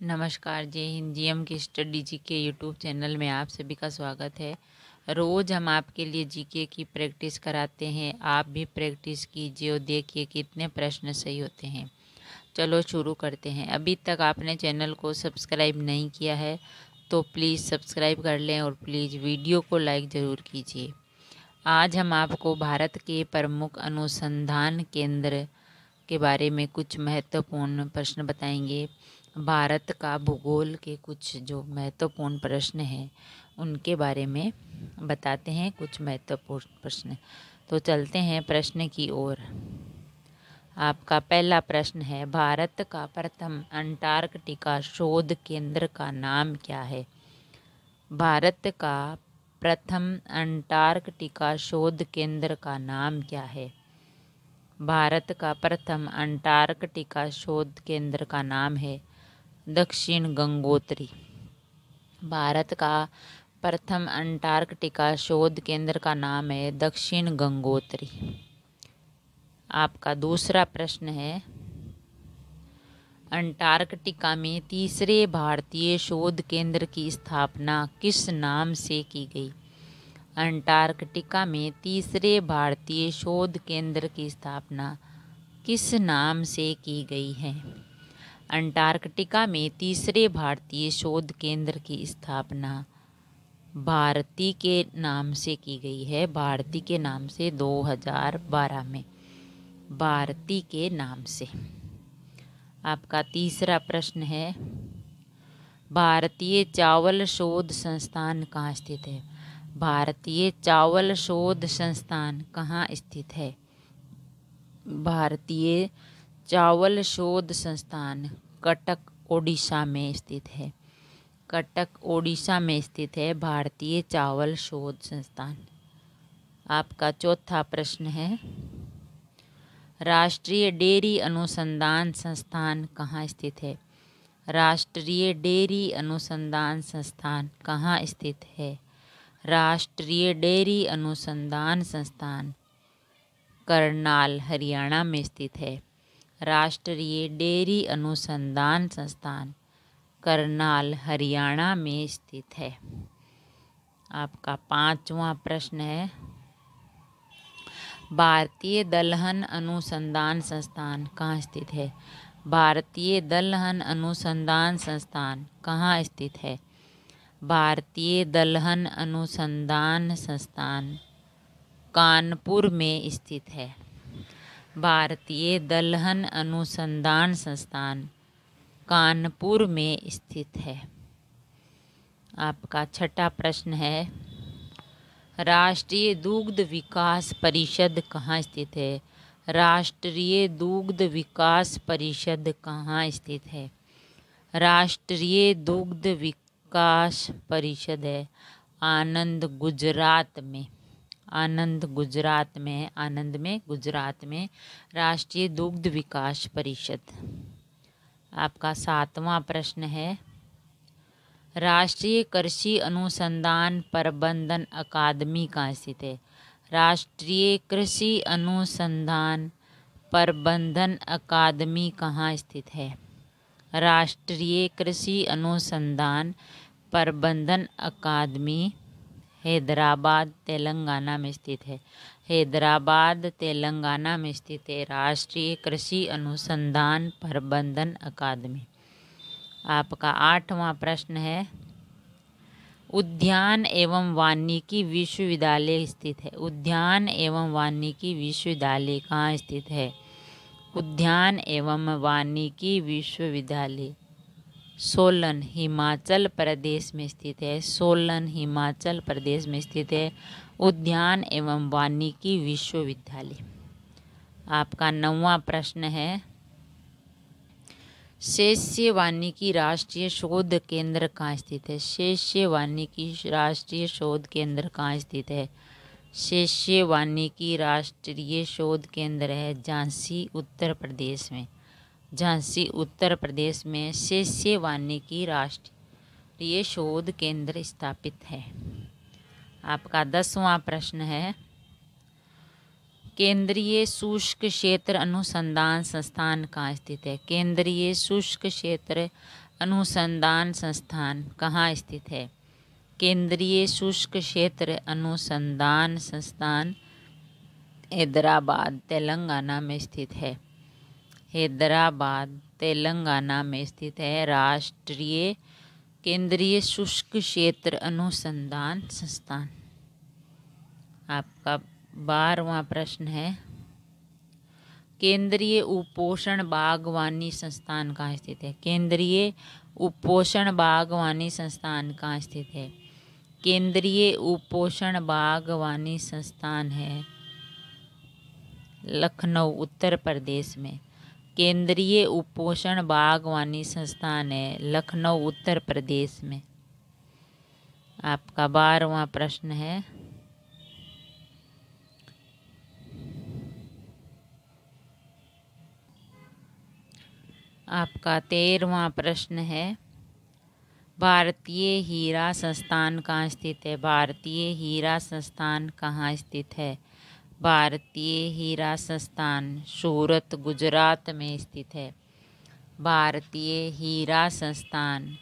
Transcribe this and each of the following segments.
नमस्कार, जय हिंद। जीएम की स्टडी जीके यूट्यूब चैनल में आप सभी का स्वागत है। रोज़ हम आपके लिए जीके की प्रैक्टिस कराते हैं। आप भी प्रैक्टिस कीजिए और देखिए कितने प्रश्न सही होते हैं। चलो शुरू करते हैं। अभी तक आपने चैनल को सब्सक्राइब नहीं किया है तो प्लीज़ सब्सक्राइब कर लें और प्लीज़ वीडियो को लाइक ज़रूर कीजिए। आज हम आपको भारत के प्रमुख अनुसंधान केंद्र के बारे में कुछ महत्वपूर्ण प्रश्न बताएंगे। भारत का भूगोल के कुछ जो महत्वपूर्ण प्रश्न हैं उनके बारे में बताते हैं, कुछ महत्वपूर्ण प्रश्न। तो चलते हैं प्रश्न की ओर। आपका पहला प्रश्न है, भारत का प्रथम अंटार्कटिका शोध केंद्र का नाम क्या है? भारत का प्रथम अंटार्कटिका शोध केंद्र का नाम क्या है? भारत का प्रथम अंटार्कटिका शोध केंद्र का नाम है दक्षिण गंगोत्री। भारत का प्रथम अंटार्कटिका शोध केंद्र का नाम है दक्षिण गंगोत्री। आपका दूसरा प्रश्न है, अंटार्कटिका में तीसरे भारतीय शोध केंद्र की स्थापना किस नाम से की गई? अंटार्कटिका में तीसरे भारतीय शोध केंद्र की स्थापना किस नाम से की गई है? अंटार्कटिका में तीसरे भारतीय शोध केंद्र की स्थापना भारती के नाम से की गई है। भारती के नाम से 2012 में, भारती के नाम से। आपका तीसरा प्रश्न है, भारतीय चावल शोध संस्थान कहाँ स्थित है? भारतीय चावल शोध संस्थान कहाँ स्थित है? भारतीय चावल शोध संस्थान कटक, ओडिशा में स्थित है। कटक, ओडिशा में स्थित है भारतीय चावल शोध संस्थान। आपका चौथा प्रश्न है, राष्ट्रीय डेयरी अनुसंधान संस्थान कहाँ स्थित है? राष्ट्रीय डेयरी अनुसंधान संस्थान कहाँ स्थित है? राष्ट्रीय डेयरी अनुसंधान संस्थान करनाल, हरियाणा में स्थित है। राष्ट्रीय डेयरी अनुसंधान संस्थान करनाल, हरियाणा में स्थित है। आपका पांचवा प्रश्न है, भारतीय दलहन अनुसंधान संस्थान कहाँ स्थित है? भारतीय दलहन अनुसंधान संस्थान कहाँ स्थित है? भारतीय दलहन अनुसंधान संस्थान कानपुर में स्थित है। भारतीय दलहन अनुसंधान संस्थान कानपुर में स्थित है। आपका छठा प्रश्न है, राष्ट्रीय दुग्ध विकास परिषद कहाँ स्थित है? राष्ट्रीय दुग्ध विकास परिषद कहाँ स्थित है? राष्ट्रीय दुग्ध विकास परिषद है आनंद, गुजरात में। आनंद, गुजरात में, आनंद में, गुजरात में राष्ट्रीय दुग्ध विकास परिषद। आपका सातवां प्रश्न है, राष्ट्रीय कृषि अनुसंधान प्रबंधन अकादमी कहाँ स्थित है? राष्ट्रीय कृषि अनुसंधान प्रबंधन अकादमी कहाँ स्थित है? राष्ट्रीय कृषि अनुसंधान प्रबंधन अकादमी हैदराबाद, तेलंगाना में स्थित है। हैदराबाद, तेलंगाना में स्थित है राष्ट्रीय कृषि अनुसंधान प्रबंधन अकादमी। आपका आठवां प्रश्न है, उद्यान एवं वानिकी विश्वविद्यालय स्थित है। उद्यान एवं वानिकी विश्वविद्यालय कहाँ स्थित है? उद्यान एवं वानिकी विश्वविद्यालय सोलन, हिमाचल प्रदेश में स्थित है। सोलन, हिमाचल प्रदेश में स्थित है उद्यान एवं वानिकी विश्वविद्यालय। आपका नौवां प्रश्न है, शेष्य वानिकी राष्ट्रीय शोध केंद्र कहाँ स्थित है? शेष्य वानिकी राष्ट्रीय शोध केंद्र कहाँ स्थित है? शेष्य वानिकी राष्ट्रीय शोध केंद्र है झांसी, उत्तर प्रदेश में। झांसी, उत्तर प्रदेश में शेष्य वानिकी राष्ट्रीय शोध केंद्र स्थापित है। आपका 10वां प्रश्न है, केंद्रीय शुष्क क्षेत्र अनुसंधान संस्थान कहाँ स्थित है? केंद्रीय शुष्क क्षेत्र अनुसंधान संस्थान कहाँ स्थित है? केंद्रीय शुष्क क्षेत्र अनुसंधान संस्थान हैदराबाद तेलंगाना में स्थित है। हैदराबाद तेलंगाना में स्थित है राष्ट्रीय केंद्रीय शुष्क क्षेत्र अनुसंधान संस्थान। आपका 12वां प्रश्न है, केंद्रीय उपोषण बागवानी संस्थान कहाँ स्थित है? केंद्रीय उपोषण बागवानी संस्थान कहाँ स्थित है? केंद्रीय उपोषण बागवानी संस्थान है लखनऊ उत्तर प्रदेश में। केंद्रीय उपोषण बागवानी संस्थान है लखनऊ उत्तर प्रदेश में। आपका 12वां प्रश्न है, आपका 13वां प्रश्न है, भारतीय हीरा संस्थान कहाँ स्थित है? भारतीय हीरा संस्थान कहाँ स्थित है? भारतीय हीरा संस्थान सूरत गुजरात में स्थित है। भारतीय हीरा संस्थान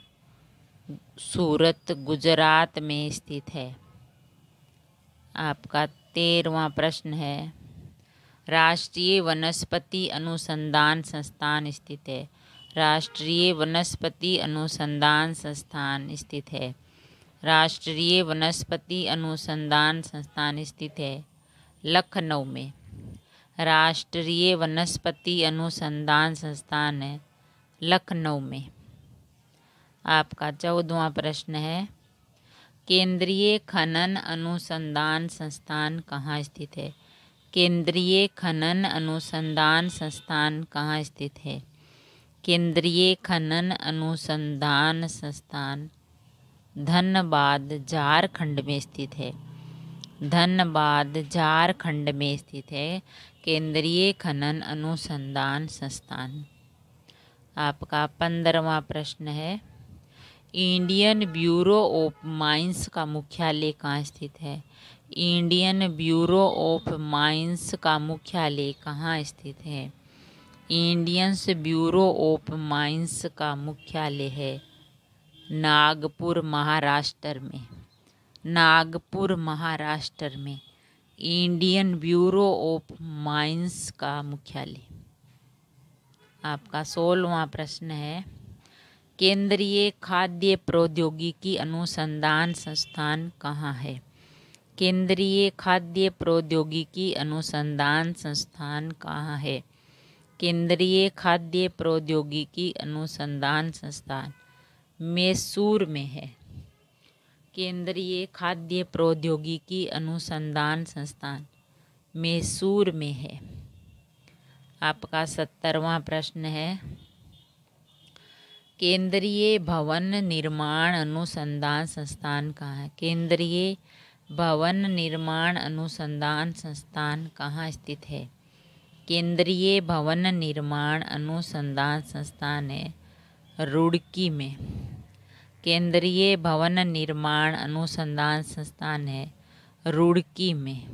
सूरत गुजरात में स्थित है। आपका 13वां प्रश्न है, राष्ट्रीय वनस्पति अनुसंधान संस्थान स्थित है। राष्ट्रीय वनस्पति अनुसंधान संस्थान स्थित है। राष्ट्रीय वनस्पति अनुसंधान संस्थान स्थित है लखनऊ में। राष्ट्रीय वनस्पति अनुसंधान संस्थान है लखनऊ में। आपका 14वां प्रश्न है, केंद्रीय खनन अनुसंधान संस्थान कहाँ स्थित है? केंद्रीय खनन अनुसंधान संस्थान कहाँ स्थित है? केंद्रीय खनन अनुसंधान संस्थान धनबाद झारखंड में स्थित है। धनबाद झारखंड में स्थित है केंद्रीय खनन अनुसंधान संस्थान। आपका 15वां प्रश्न है, इंडियन ब्यूरो ऑफ माइंस का मुख्यालय कहाँ स्थित है? इंडियन ब्यूरो ऑफ माइंस का मुख्यालय कहाँ स्थित है? इंडियन ब्यूरो ऑफ माइंस का मुख्यालय है नागपुर महाराष्ट्र में। नागपुर महाराष्ट्र में इंडियन ब्यूरो ऑफ माइंस का मुख्यालय। आपका 16वां प्रश्न है, केंद्रीय खाद्य प्रौद्योगिकी अनुसंधान संस्थान कहाँ है? केंद्रीय खाद्य प्रौद्योगिकी अनुसंधान संस्थान कहाँ है? केंद्रीय खाद्य प्रौद्योगिकी अनुसंधान संस्थान मैसूर में है। केंद्रीय खाद्य प्रौद्योगिकी अनुसंधान संस्थान मैसूर में है। आपका 17वां प्रश्न है, केंद्रीय भवन निर्माण अनुसंधान संस्थान कहाँ है? केंद्रीय भवन निर्माण अनुसंधान संस्थान कहाँ स्थित है? केंद्रीय भवन निर्माण अनुसंधान संस्थान है रुड़की में। केंद्रीय भवन निर्माण अनुसंधान संस्थान है रुड़की में।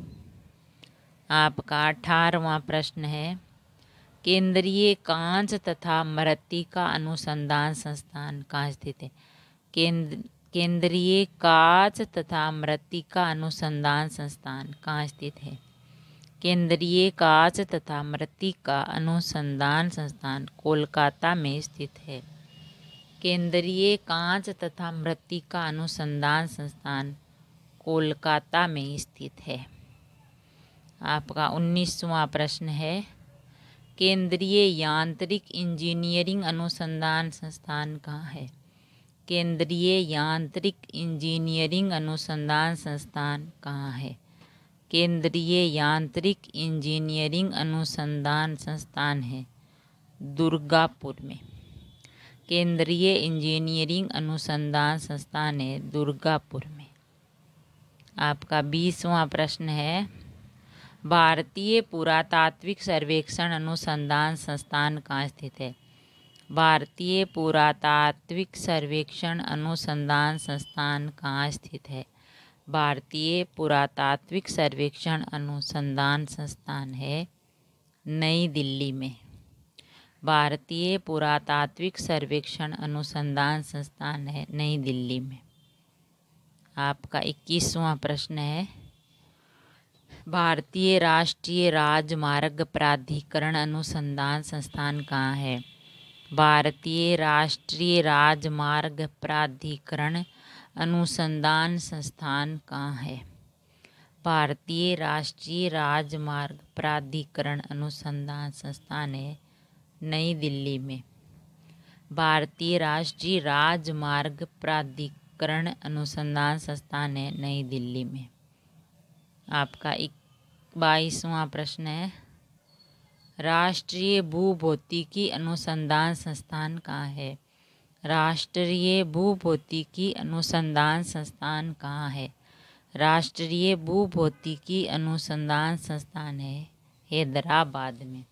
आपका 18वां प्रश्न है, केंद्रीय कांच तथा मृत्तिका अनुसंधान संस्थान कहाँ स्थित है? केंद्रीय कांच तथा मृत्तिका अनुसंधान संस्थान कहाँ स्थित है? केंद्रीय कांच तथा मृत्तिका अनुसंधान संस्थान कोलकाता में स्थित है। केंद्रीय कांच तथा मृत्तिका अनुसंधान संस्थान कोलकाता में स्थित है। आपका 19वां प्रश्न है, केंद्रीय यांत्रिक इंजीनियरिंग अनुसंधान संस्थान कहाँ है? केंद्रीय यांत्रिक इंजीनियरिंग अनुसंधान संस्थान कहाँ है? केंद्रीय यांत्रिक इंजीनियरिंग अनुसंधान संस्थान है दुर्गापुर में। केंद्रीय इंजीनियरिंग अनुसंधान संस्थान है दुर्गापुर में। आपका 20वां प्रश्न है, भारतीय पुरातात्विक सर्वेक्षण अनुसंधान संस्थान कहाँ स्थित है? भारतीय पुरातात्विक सर्वेक्षण अनुसंधान संस्थान कहाँ स्थित है? भारतीय पुरातात्विक सर्वेक्षण अनुसंधान संस्थान है नई दिल्ली में। भारतीय पुरातात्विक सर्वेक्षण अनुसंधान संस्थान है नई दिल्ली में। आपका 21वां प्रश्न है, भारतीय राष्ट्रीय राजमार्ग प्राधिकरण अनुसंधान संस्थान कहाँ है? भारतीय राष्ट्रीय राजमार्ग प्राधिकरण अनुसंधान संस्थान कहाँ है? भारतीय राष्ट्रीय राजमार्ग प्राधिकरण अनुसंधान संस्थान है नई दिल्ली में। भारतीय राष्ट्रीय राजमार्ग प्राधिकरण अनुसंधान संस्थान है नई दिल्ली में। आपका 22वां प्रश्न है, राष्ट्रीय भूभौतिकी अनुसंधान संस्थान कहाँ है? राष्ट्रीय भूभौतिकी अनुसंधान संस्थान कहाँ है? राष्ट्रीय भूभौतिकी अनुसंधान संस्थान है हैदराबाद में।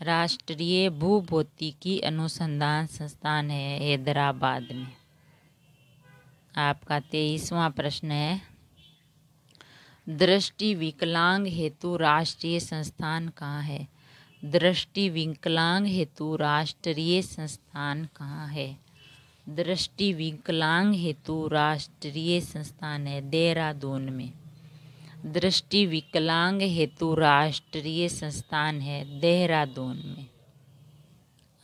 राष्ट्रीय भूभौतिकी अनुसंधान संस्थान है हैदराबाद में। आपका 23वां प्रश्न है, दृष्टि विकलांग हेतु राष्ट्रीय संस्थान कहाँ है? दृष्टि विकलांग हेतु राष्ट्रीय संस्थान कहाँ है? दृष्टि विकलांग हेतु राष्ट्रीय संस्थान है देहरादून में। दृष्टि विकलांग हेतु राष्ट्रीय संस्थान है देहरादून में।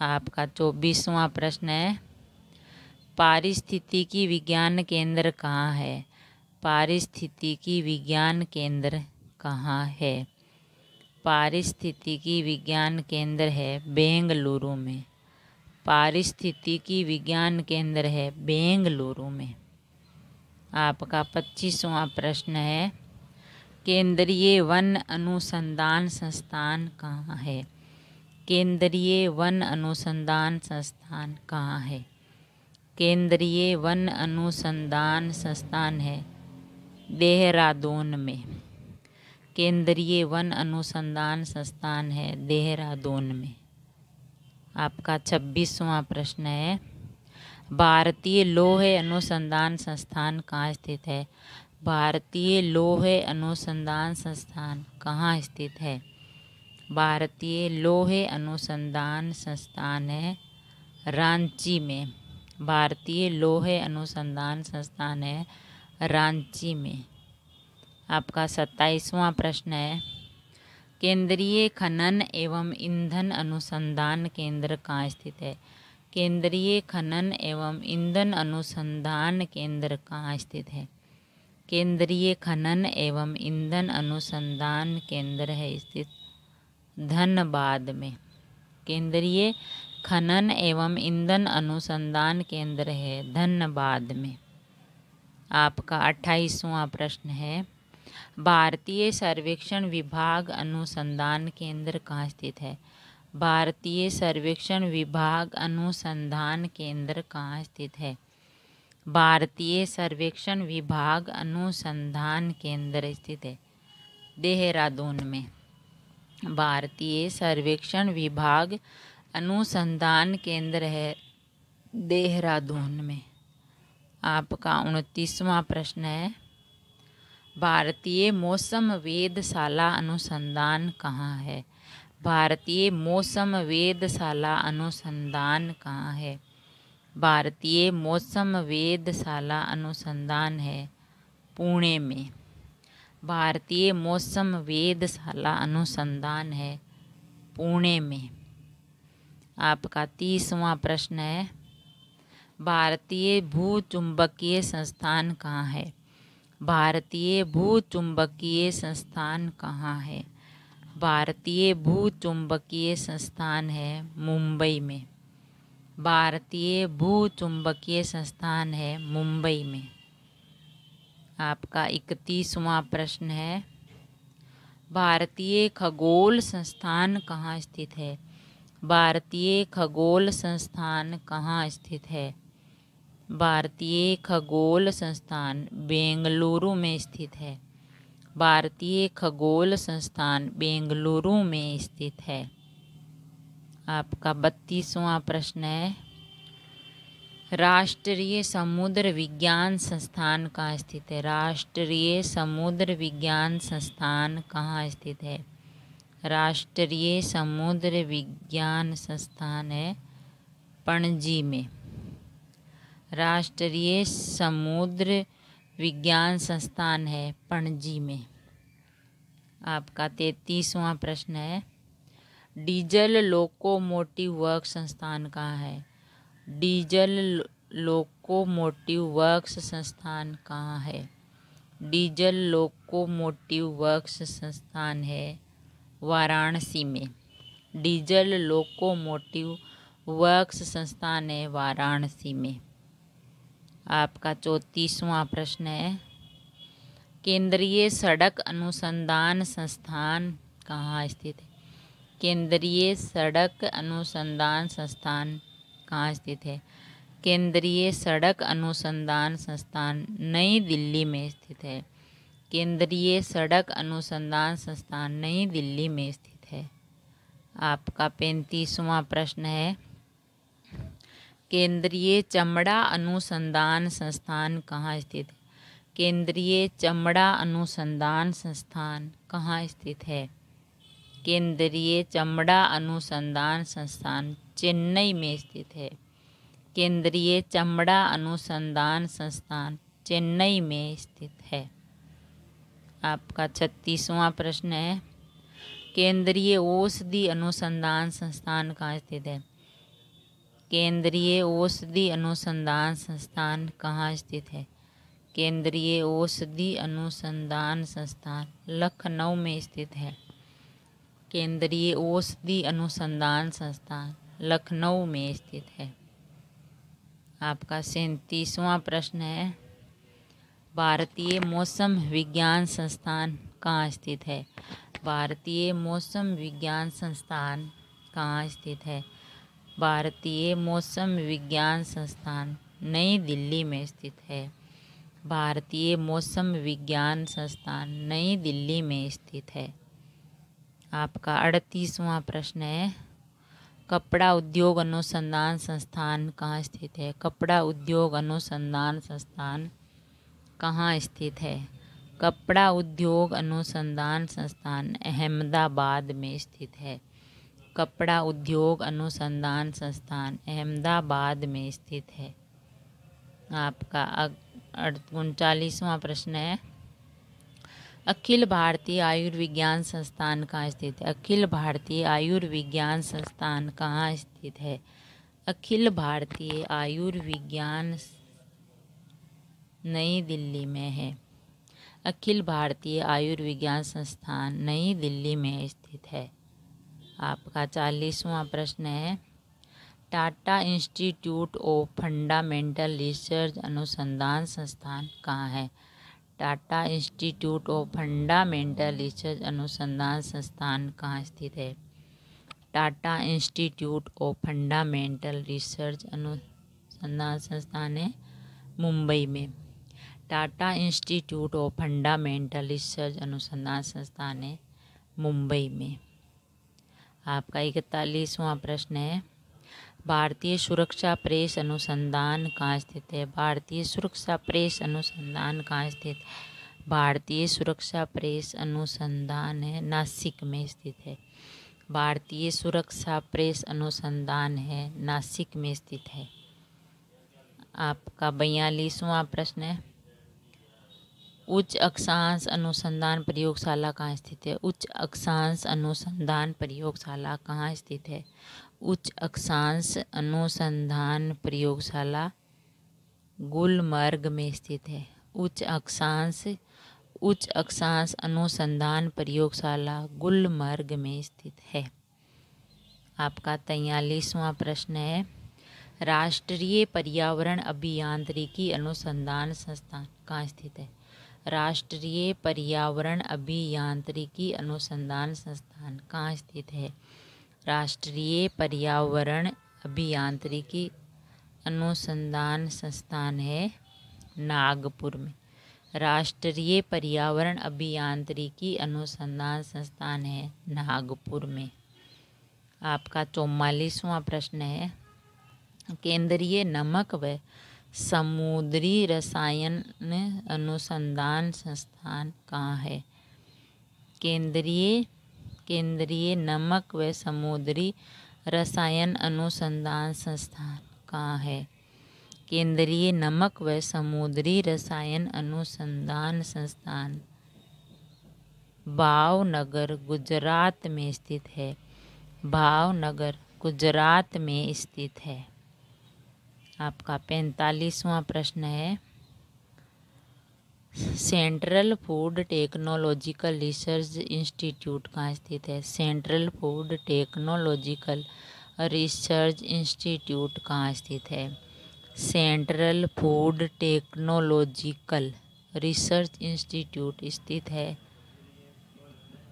आपका 24वां प्रश्न है, पारिस्थितिकी विज्ञान केंद्र कहाँ है? पारिस्थितिकी विज्ञान केंद्र कहाँ है? पारिस्थितिकी विज्ञान केंद्र है बेंगलुरु में। पारिस्थितिकी विज्ञान केंद्र है बेंगलुरु में। आपका 25वां प्रश्न है, केंद्रीय वन अनुसंधान संस्थान कहाँ है? केंद्रीय वन अनुसंधान संस्थान कहाँ है? केंद्रीय वन अनुसंधान संस्थान है देहरादून में। केंद्रीय वन अनुसंधान संस्थान है देहरादून में। आपका 26वां प्रश्न है, भारतीय लौह अनुसंधान संस्थान कहाँ स्थित है? भारतीय लौह अनुसंधान संस्थान कहाँ स्थित है? भारतीय लौह अनुसंधान संस्थान है रांची में। भारतीय लौह अनुसंधान संस्थान है रांची में। आपका 27वां प्रश्न है, केंद्रीय खनन एवं ईंधन अनुसंधान केंद्र कहाँ स्थित है? केंद्रीय खनन एवं ईंधन अनुसंधान केंद्र कहाँ स्थित है? केंद्रीय खनन एवं ईंधन अनुसंधान केंद्र है स्थित धनबाद में। केंद्रीय खनन एवं ईंधन अनुसंधान केंद्र है धनबाद में। आपका 28वां प्रश्न है, भारतीय सर्वेक्षण विभाग अनुसंधान केंद्र कहाँ स्थित है? भारतीय सर्वेक्षण विभाग अनुसंधान केंद्र कहाँ स्थित है? भारतीय सर्वेक्षण विभाग अनुसंधान केंद्र स्थित है देहरादून में। भारतीय सर्वेक्षण विभाग अनुसंधान केंद्र है देहरादून में। आपका 29वां प्रश्न है, भारतीय मौसम वेधशाला अनुसंधान कहाँ है? भारतीय मौसम वेधशाला अनुसंधान कहाँ है? भारतीय मौसम वेधशाला अनुसंधान है पुणे में। भारतीय मौसम वेधशाला अनुसंधान है पुणे में। आपका 30वां प्रश्न है, भारतीय भूचुंबकीय संस्थान कहाँ है? भारतीय भूचुंबकीय संस्थान कहाँ है? भारतीय भूचुंबकीय संस्थान है मुंबई में। भारतीय भूचुंबकीय संस्थान है मुंबई में। आपका 31वां प्रश्न है, भारतीय खगोल संस्थान कहाँ स्थित है? भारतीय खगोल संस्थान कहाँ स्थित है? भारतीय खगोल संस्थान बेंगलुरु में स्थित है। भारतीय खगोल संस्थान बेंगलुरु में स्थित है। आपका 32वां प्रश्न है, राष्ट्रीय समुद्र विज्ञान संस्थान कहाँ स्थित है? राष्ट्रीय समुद्र विज्ञान संस्थान कहाँ स्थित है? राष्ट्रीय समुद्र विज्ञान संस्थान है पणजी में। राष्ट्रीय समुद्र विज्ञान संस्थान है पणजी में। आपका 33वां प्रश्न है, डीजल लोकोमोटिव वर्क्स संस्थान कहाँ है? डीजल लोकोमोटिव वर्क्स संस्थान कहाँ है? डीजल लोकोमोटिव वर्क्स संस्थान है वाराणसी में। डीजल लोकोमोटिव वर्क्स संस्थान है वाराणसी में। आपका 34वां प्रश्न है, केंद्रीय सड़क अनुसंधान संस्थान कहाँ स्थित है? केंद्रीय सड़क अनुसंधान संस्थान कहाँ स्थित है? केंद्रीय सड़क अनुसंधान संस्थान नई दिल्ली में स्थित है। केंद्रीय सड़क अनुसंधान संस्थान नई दिल्ली में स्थित है। आपका 35वां प्रश्न है, केंद्रीय चमड़ा अनुसंधान संस्थान कहाँ स्थित है? केंद्रीय चमड़ा अनुसंधान संस्थान कहाँ स्थित है? केंद्रीय चमड़ा अनुसंधान संस्थान चेन्नई में स्थित है। केंद्रीय चमड़ा अनुसंधान संस्थान चेन्नई में स्थित है। आपका 36वां प्रश्न है, केंद्रीय औषधि अनुसंधान संस्थान कहाँ स्थित है? केंद्रीय औषधि अनुसंधान संस्थान कहाँ स्थित है? केंद्रीय औषधि अनुसंधान संस्थान लखनऊ में स्थित है। केंद्रीय औषधि अनुसंधान संस्थान लखनऊ में स्थित है। आपका 37वां प्रश्न है, भारतीय मौसम विज्ञान संस्थान कहाँ स्थित है? भारतीय मौसम विज्ञान संस्थान कहाँ स्थित है? भारतीय मौसम विज्ञान संस्थान नई दिल्ली में स्थित है। भारतीय मौसम विज्ञान संस्थान नई दिल्ली में स्थित है। आपका 38वां प्रश्न है, कपड़ा उद्योग अनुसंधान संस्थान कहाँ स्थित है? कपड़ा उद्योग अनुसंधान संस्थान कहाँ स्थित है? कपड़ा उद्योग अनुसंधान संस्थान अहमदाबाद में स्थित है। कपड़ा उद्योग अनुसंधान संस्थान अहमदाबाद में स्थित है। आपका 39वां प्रश्न है, अखिल भारतीय आयुर्विज्ञान संस्थान कहाँ स्थित है? अखिल भारतीय आयुर्विज्ञान संस्थान कहाँ स्थित है? अखिल भारतीय आयुर्विज्ञान नई दिल्ली में है। अखिल भारतीय आयुर्विज्ञान संस्थान नई दिल्ली में स्थित है। आपका 40वां प्रश्न है, Tata institute of fundamental research अनुसंधान संस्थान कहाँ है? Tata institute of fundamental research अनुसंधान संस्थान कहाँ स्थित है? Tata institute of fundamental research अनुसंधान संस्थान है मुंबई में। Tata institute of fundamental research अनुसंधान संस्थान है मुंबई में। आपका 41वां प्रश्न है, भारतीय सुरक्षा प्रेस अनुसंधान कहाँ स्थित है? भारतीय सुरक्षा प्रेस अनुसंधान कहाँ स्थित है? भारतीय सुरक्षा प्रेस अनुसंधान है नासिक में स्थित है। भारतीय सुरक्षा प्रेस अनुसंधान है नासिक में स्थित है। आपका 42वां प्रश्न है, उच्च अक्षांश अनुसंधान प्रयोगशाला कहाँ स्थित है? उच्च अक्षांश अनुसंधान प्रयोगशाला कहाँ स्थित है? उच्च अक्षांश अनुसंधान प्रयोगशाला गुलमर्ग में स्थित है। उच्च अक्षांश अनुसंधान प्रयोगशाला गुलमर्ग में स्थित है। आपका 43वां प्रश्न है, राष्ट्रीय पर्यावरण अभियांत्रिकी अनुसंधान संस्थान कहाँ स्थित है? राष्ट्रीय पर्यावरण अभियांत्रिकी अनुसंधान संस्थान कहाँ स्थित है? राष्ट्रीय पर्यावरण अभियांत्रिकी अनुसंधान संस्थान है नागपुर में। राष्ट्रीय पर्यावरण अभियांत्रिकी अनुसंधान संस्थान है नागपुर में। आपका 44वां प्रश्न है, केंद्रीय नमक व समुद्री रसायन अनुसंधान संस्थान कहाँ है? केंद्रीय केंद्रीय नमक व समुद्री रसायन अनुसंधान संस्थान कहाँ है? केंद्रीय नमक व समुद्री रसायन अनुसंधान संस्थान भावनगर गुजरात में स्थित है। भावनगर गुजरात में स्थित है। आपका 45वां प्रश्न है, central food technological research institute कहाँ स्थित है? Central food technological research institute कहाँ स्थित है? Central food technological research institute स्थित है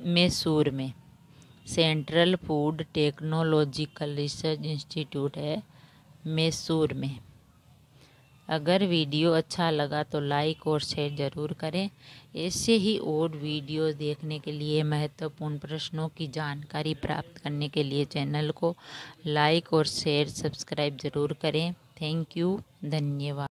मैसूर में। Central food technological research institute है मैसूर में। अगर वीडियो अच्छा लगा तो लाइक और शेयर ज़रूर करें। ऐसे ही और वीडियो देखने के लिए, महत्वपूर्ण प्रश्नों की जानकारी प्राप्त करने के लिए चैनल को लाइक और शेयर सब्सक्राइब ज़रूर करें। थैंक यू, धन्यवाद।